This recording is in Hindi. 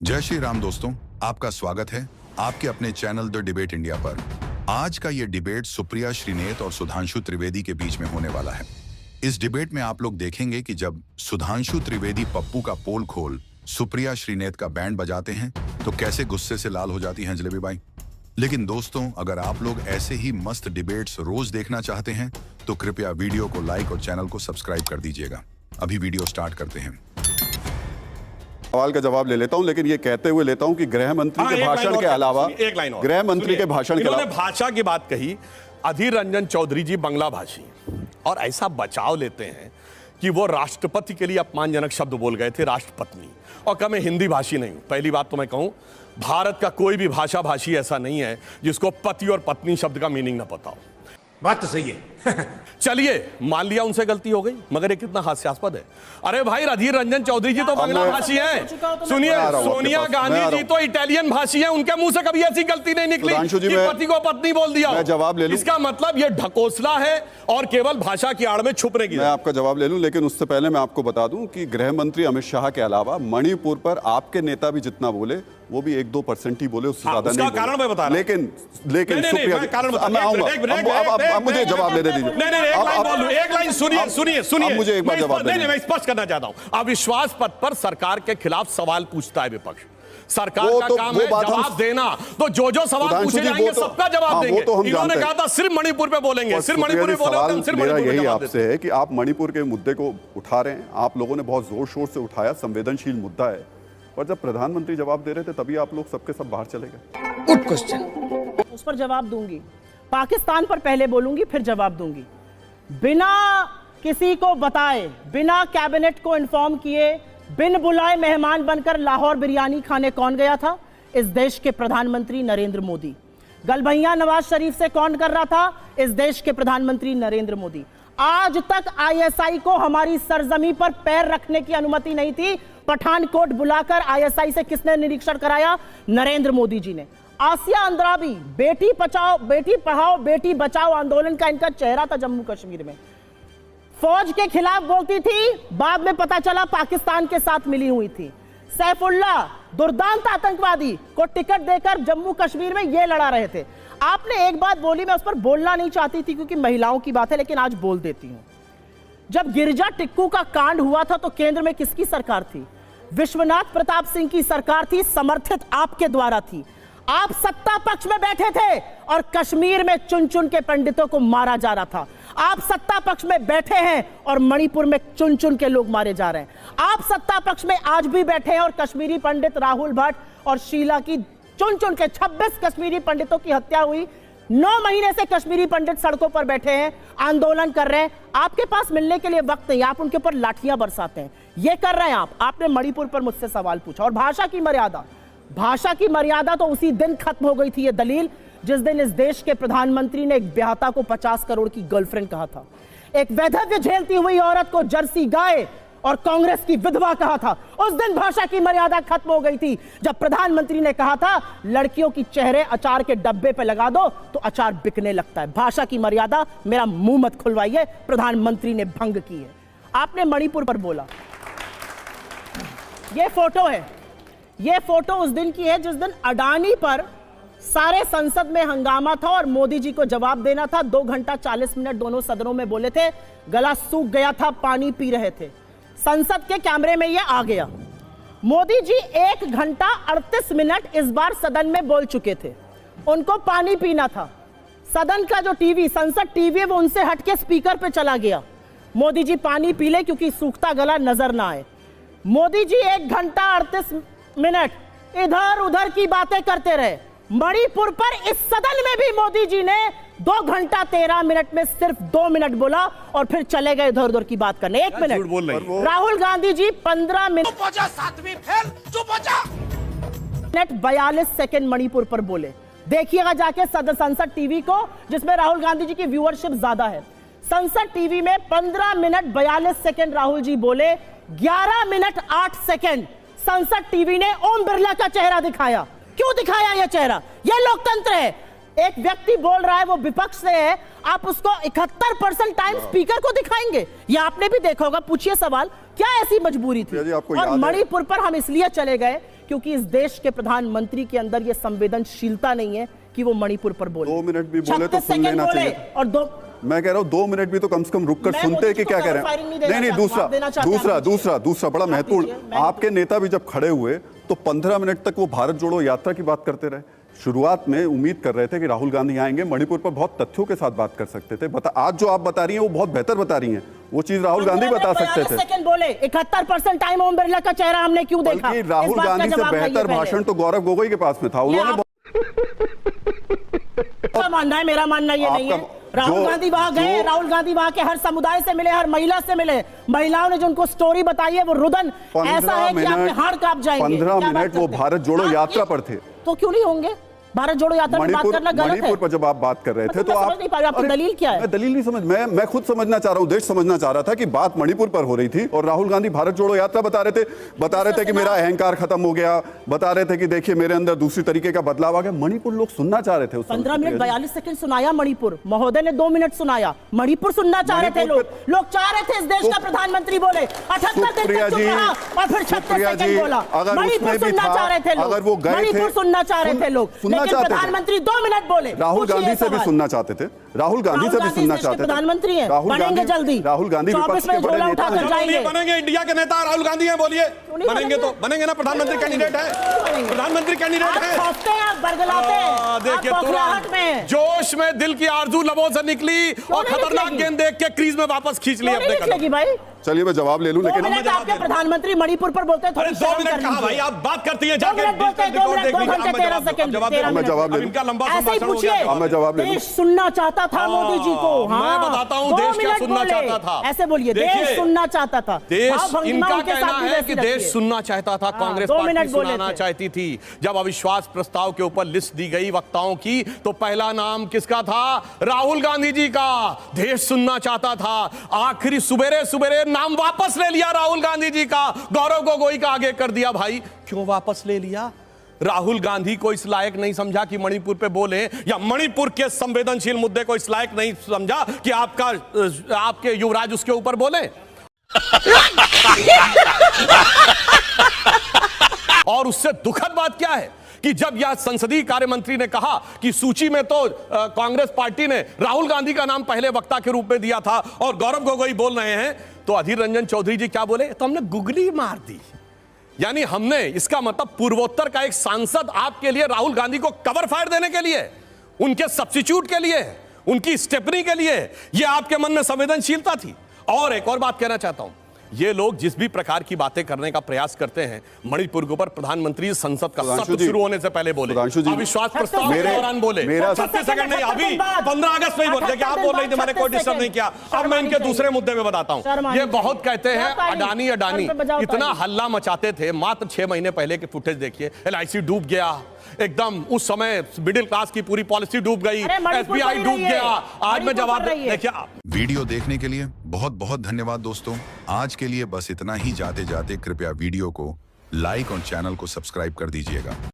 जय श्री राम दोस्तों, आपका स्वागत है आपके अपने चैनल द डिबेट इंडिया पर। आज का ये डिबेट सुप्रिया श्रीनेत और सुधांशु त्रिवेदी के बीच में होने वाला है। इस डिबेट में आप लोग देखेंगे कि जब सुधांशु त्रिवेदी पप्पू का पोल खोल सुप्रिया श्रीनेत का बैंड बजाते हैं तो कैसे गुस्से से लाल हो जाती हैं जलेबी बाई। लेकिन दोस्तों, अगर आप लोग ऐसे ही मस्त डिबेट्स रोज देखना चाहते हैं तो कृपया वीडियो को लाइक और चैनल को सब्सक्राइब कर दीजिएगा। अभी वीडियो स्टार्ट करते हैं। सवाल का जवाब ले लेता हूं, लेकिन ये कहते हुए लेता हूं कि गृह मंत्री के भाषण के अलावा गृह मंत्री के भाषण के अलावा भाषा की बात कही। अधीर रंजन चौधरी जी बंगला भाषी और ऐसा बचाव लेते हैं कि वो राष्ट्रपति के लिए अपमानजनक शब्द बोल गए थे, राष्ट्रपत्नी, और कहा मैं हिंदी भाषी नहीं हूं। पहली बात तो मैं कहूं, भारत का कोई भी भाषा भाषी ऐसा नहीं है जिसको पति और पत्नी शब्द का मीनिंग ना पता हो। बात तो सही है। चलिए मान लिया उनसे गलती हो गई, मगर ये कितना हास्यास्पद है। अरे भाई, अधीर रंजन चौधरी जी तो बंगला भाषी हैं। सुनिए, सोनिया गांधी जी तो इटालियन भाषी हैं। उनके मुंह से कभी ऐसी गलती नहीं निकली कि पति को पत्नी बोल दिया। मैं जवाब ले लूं। इसका मतलब ये ढकोसला है और केवल भाषा की आड़ में छुपने की। मैं आपका जवाब ले लूं, लेकिन उससे पहले मैं आपको बता दूं कि गृह मंत्री अमित शाह के अलावा मणिपुर पर आपके नेता भी जितना बोले वो भी 1-2% ही बोले, उससे ज्यादा नहीं। कारण मैं बता रहा हूं। लेकिन कारण मैं आऊंगा। अब मुझे जवाब लेने दीजिए। एक लाइन सुनिए। मुझे एक बार जवाब नहीं, मैं स्पष्ट करना चाहता हूं। अविश्वास पद पर सरकार के खिलाफ सवाल पूछता है विपक्ष। सरकार का काम है जवाब देना, तो जो सवाल पूछे जाएंगे सबका जवाब देंगे। इन्होंने कहा था सिर्फ मणिपुर पे बोलेंगे, सिर्फ मणिपुर पे बोलेंगे। मेरा यही आपसे है कि आप मणिपुर के मुद्दे को उठा रहे हैं। आप लोगों ने बहुत जोर शोर से उठाया, संवेदनशील मुद्दा है, और जब प्रधानमंत्री जवाब दे रहे थे तभी आप लोग सबके सब बाहर चले गए। Good question. उस पर जवाब दूंगी। पाकिस्तान पर पहले बोलूंगी, फिर जवाब दूंगी। बिना किसी को बताए, बिना कैबिनेट को इन्फॉर्म किए, बिन बुलाए मेहमान बनकर लाहौर बिरयानी खाने कौन गया था? इस देश के प्रधानमंत्री नरेंद्र मोदी। गलबैया नवाज शरीफ से कौन कर रहा था? इस देश के प्रधानमंत्री नरेंद्र मोदी। आज तक आईएसआई को हमारी सरजमी पर पैर रखने की अनुमति नहीं थी। पठानकोट बुलाकर आईएसआई से किसने निरीक्षण कराया? नरेंद्र मोदी जी ने। आसिया अंद्राबी, बेटी पढ़ाओ बेटी बचाओ आंदोलन का इनका चेहरा था जम्मू कश्मीर में। फौज के खिलाफ बोलती थी, बाद में पता चला पाकिस्तान के साथ मिली हुई थी। सैफुल्लाह, दुर्दांत आतंकवादी को टिकट देकर जम्मू कश्मीर में ये लड़ा रहे थे। आपने एक बात बोली, मैं उस पर बोलना नहीं चाहती थी क्योंकि महिलाओं की बात है, लेकिन आज बोल देती हूं। जब गिरजा टिक्कू का कांड हुआ था तो केंद्र में किसकी सरकार थी? विश्वनाथ प्रताप सिंह की सरकार थी, समर्थित आपके द्वारा थी। आप सत्ता पक्ष में बैठे थे और कश्मीर में चुन चुन के पंडितों को मारा जा रहा था। आप सत्ता पक्ष में बैठे हैं और मणिपुर में चुन चुन के लोग मारे जा रहे हैं। आप सत्ता पक्ष में आज भी बैठे हैं और कश्मीरी पंडित राहुल भट्ट और शीला की चुन चुन के 26 कश्मीरी पंडितों की हत्या हुई। 9 महीने से कश्मीरी पंडित सड़कों पर बैठे हैं, आंदोलन कर रहे हैं। आपके पास मिलने के लिए वक्त नहीं, आप उनके ऊपर लाठियां बरसाते हैं। ये कर रहे हैं आप। आपने मणिपुर पर मुझसे सवाल पूछा। और भाषा की मर्यादा तो उसी दिन खत्म हो गई थी, ये दलील, जिस दिन इस देश के प्रधानमंत्री ने एक ब्याहता को 50 करोड़ की गर्लफ्रेंड कहा था, एक वैधव्य झेलती हुई औरत को जर्सी गाय और कांग्रेस की विधवा कहा था। उस दिन भाषा की मर्यादा खत्म हो गई थी जब प्रधानमंत्री ने कहा था लड़कियों की चेहरे अचार के डब्बे पे लगा दो तो अचार बिकने लगता है। भाषा की मर्यादा, मेरा मुंह मत खुलवाइए, प्रधानमंत्री ने भंग की है। आपने मणिपुर पर बोला, यह फोटो है, यह फोटो उस दिन की है जिस दिन अडानी पर सारे संसद में हंगामा था और मोदी जी को जवाब देना था। 2 घंटा 40 मिनट दोनों सदनों में बोले थे, गला सूख गया था, पानी पी रहे थे। संसद के कैमरे में यह आ गया। मोदी जी 1 घंटा 38 मिनट इस बार सदन में बोल चुके थे। उनको पानी पीना था। सदन का जो टीवी, संसद टीवी है, वो उनसे हटके स्पीकर पे चला गया। मोदी जी पानी पी ले क्योंकि सूखता गला नजर ना आए। मोदी जी 1 घंटा 38 मिनट इधर उधर की बातें करते रहे। मणिपुर पर इस सदन में भी मोदी जी ने 2 घंटा 13 मिनट में सिर्फ 2 मिनट बोला और फिर चले गए इधर उधर की बात करने। 1 minute. Rahul Gandhi ji 15 minute 42 second Manipur पर बोले। देखिएगा जाके संसद टीवी को, जिसमें राहुल गांधी जी की व्यूअरशिप ज्यादा है। संसद टीवी में 15 मिनट 42 सेकंड राहुल जी बोले। 11 मिनट 8 सेकंड संसद टीवी ने ओम बिरला का चेहरा दिखाया। क्यों दिखाया यह चेहरा? यह लोकतंत्र है। एक व्यक्ति बोल रहा है, वो विपक्ष से है, आप उसको 71% टाइम स्पीकर को दिखाएंगे? ये आपने भी देखा होगा। पूछिए सवाल, क्या ऐसी मजबूरी थी? और मणिपुर पर हम इसलिए चले गए क्योंकि इस देश के प्रधानमंत्री के अंदर ये संवेदनशीलता नहीं है कि वो मणिपुर पर बोले। 2 मिनट भी बोले तो 36 सुन सेकंड लेना बोले चाहिए। और मैं कह रहा हूँ 2 मिनट भी तो कम से कम रुक कर मैं सुनते हैं कि मुझको क्या कह रहे firing नहीं हैं। देना नहीं चाहता, आप देना चाहते हैं, आप दूसरा बड़ा आप महत्वपूर्ण, दीजिए, मैं आपके नेता भी जब खड़े हुए तो 15 मिनट तक वो भारत जोड़ो यात्रा की बात करते रहे। शुरुआत में उम्मीद कर रहे थे कि राहुल गांधी आएंगे, मणिपुर पर बहुत तथ्यों के साथ बात कर सकते थे। आज जो आप बता रही हैं वो बहुत बेहतर बता रही हैं, वो चीज राहुल गांधी बता सकते थे। सेकंड बोले 71% टाइम ओम बिरला का चेहरा हमने क्यों देखा? बल्कि राहुल गांधी से बेहतर भाषण तो गौरव गोगोई के पास में था। उन्होंने क्या मानना है? मेरा मानना ये नहीं है। राहुल गांधी वहां गए, राहुल गांधी वहां के हर समुदाय से मिले, हर महिला से मिले। महिलाओं ने जो उनको स्टोरी बताई है वो रुदन ऐसा है कि आपके हाड़ कांप जाएंगे। 15 मिनट वो भारत जोड़ो यात्रा पर थे, तो क्यों नहीं होंगे? भारत जोड़ो यात्रा में बात करना गलत है। मणिपुर पर जब आप बात कर रहे थे तो आप नहीं पा रहे, आपकी दलील क्या है? मैं दलील नहीं समझ, मैं खुद समझना चाह रहा हूं, देश समझना चाह रहा था कि बात मणिपुर पर हो रही थी और राहुल गांधी भारत जोड़ो यात्रा बता रहे थे कि मेरा अहंकार खत्म हो गया, बता रहे थे कि देखिए मेरे अंदर दूसरी तरीके का बदलाव आ गया। मणिपुर लोग सुनना चाह रहे थे। 15 मिनट 42 सेकंड सुनाया मणिपुर, महोदय ने 2 मिनट सुनाया। मणिपुर सुनना चाह रहे थे लोग चाह रहे थे इस देश का प्रधानमंत्री बोले। 78 दिन तक चुप रहा और फिर 36 सेकंड बोला। मणिपुर सुनना चाह रहे थे लोग, अगर वो गए थे, मणिपुर सुनना चाह रहे थे लोग, लेकिन प्रधानमंत्री 2 मिनट बोले। राहुल गांधी से भी सुनना चाहते थे, राहुल गांधी से भी सुनना चाहते थे। प्रधानमंत्री हैं, बनेंगे जल्दी। राहुल गांधी 24 में झोला उठाकर जाएंगे। बनेंगे इंडिया के नेता राहुल गांधी हैं, बोलिए। बनेंगे तो बनेंगे ना, प्रधानमंत्री कैंडिडेट है, प्रधानमंत्री कैंडिडेट है। खोफते हैं, आप बरगलाते हैं, देखिए आप खोखलाहट में। जोश में दिल की आरजू लबों से निकली और नहीं खतरनाक निकलेगी? गेंद देख के क्रीज में वापस खींच ली अपने कदम। भाई चलिए मैं जवाब ले लूं, लेकिन आपके प्रधानमंत्री मणिपुर पर बोलते हैं। अरे 2 मिनट कहा भाई, आप बात करती हैं जाके 2 घंटे 13 सेकंड। मैं जवाब ले लूं। इनका लंबा ऐसे ही संभाषण हो पूछिए। गया। मैं जवाब ले लूं। देश सुनना चाहता था मोदी जी को। मैं बताता हूं देश क्या सुनना चाहता था। ऐसे बोलिए, देश सुनना चाहता था। देश, इनका कहना है कि देश सुनना चाहता था, कांग्रेस पार्टी सुनाना चाहती थी। जब अविश्वास प्रस्ताव के ऊपर लिस्ट दी गई वक्ताओं की तो पहला नाम किसका था? राहुल गांधी जी का। देश सुनना चाहता था। आखिरी सुबेरे सुबेरे नाम वापस ले लिया राहुल गांधी जी का, गौरव गोगोई का आगे कर दिया। भाई क्यों वापस ले लिया? राहुल गांधी को इस लायक नहीं समझा कि मणिपुर पे बोले, या मणिपुर के संवेदनशील मुद्दे को इस लायक नहीं समझा कि आपके युवराज उसके ऊपर बोले? और उससे दुखद बात क्या है कि जब यह संसदीय कार्य मंत्री ने कहा कि सूची में तो कांग्रेस पार्टी ने राहुल गांधी का नाम पहले वक्ता के रूप में दिया था और गौरव गोगोई बोल रहे हैं, तो अधीर रंजन चौधरी जी क्या बोले? तो हमने गुगली मार दी। यानी हमने, इसका मतलब पूर्वोत्तर का एक सांसद आपके लिए राहुल गांधी को कवर फायर देने के लिए, उनके सब्स्टिट्यूट के लिए, उनकी स्टेपनी के लिए, यह आपके मन में संवेदनशीलता थी। और एक और बात कहना चाहता हूं, ये लोग जिस भी प्रकार की बातें करने का प्रयास करते हैं मणिपुर के ऊपर, प्रधानमंत्री संसद का सत्र शुरू होने से पहले बोले, अविश्वास प्रस्ताव के दौरान बोले, 36 सेकंड नहीं, अभी 15 अगस्त में ही बोले कि आप बोल रहे थे, मैंने कोई डिस्टर्ब नहीं किया। अब मैं इनके दूसरे मुद्दे में बताता हूं। ये बहुत कहते हैं अडानी इतना हल्ला मचाते थे। मात्र 6 महीने पहले के फुटेज देखिए, LIC डूब गया एकदम, उस समय मिडिल क्लास की पूरी पॉलिसी डूब गई, SBI डूब गया। आज मैं जवाब देखिए। वीडियो देखने के लिए बहुत बहुत धन्यवाद दोस्तों। आज के लिए बस इतना ही। जाते जाते कृपया वीडियो को लाइक और चैनल को सब्सक्राइब कर दीजिएगा।